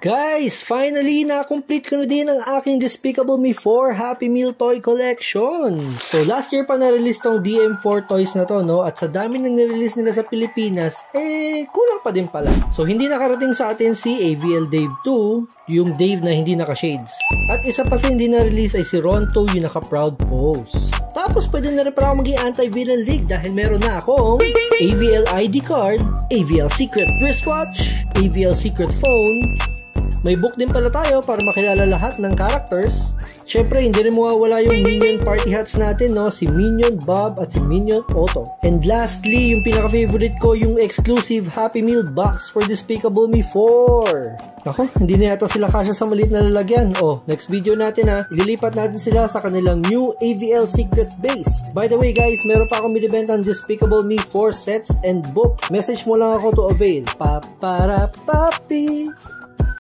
Guys, finally, na-complete ko na din ang aking Despicable Me 4 Happy Meal Toy Collection. So, last year pa na-release tong DM4 toys na to, no? At sa dami nang nirelease nila sa Pilipinas, kulang pa din pala. So, hindi nakarating sa atin si AVL Dave 2, yung Dave na hindi naka-shades. At isa pa sa hindi na-release ay si Ronto, yung naka-proud pose. Tapos, pwede na rin para ako maging anti-villain league dahil meron na akong AVL ID card, AVL Secret wristwatch, AVL Secret phone. May book din pala tayo para makilala lahat ng characters. Siyempre, hindi rin mawawala yung Minion party hats natin, no? Si Minion Bob at si Minion Otto. And lastly, yung pinaka-favorite ko, yung exclusive Happy Meal box for Despicable Me 4. Ako, hindi na yata sila kasya sa maliit na lalagyan. Oh, next video natin ha, ililipat natin sila sa kanilang new AVL Secret Base. By the way guys, meron pa akong binibentang Despicable Me 4 sets and book. Message mo lang ako to avail. Papara papi!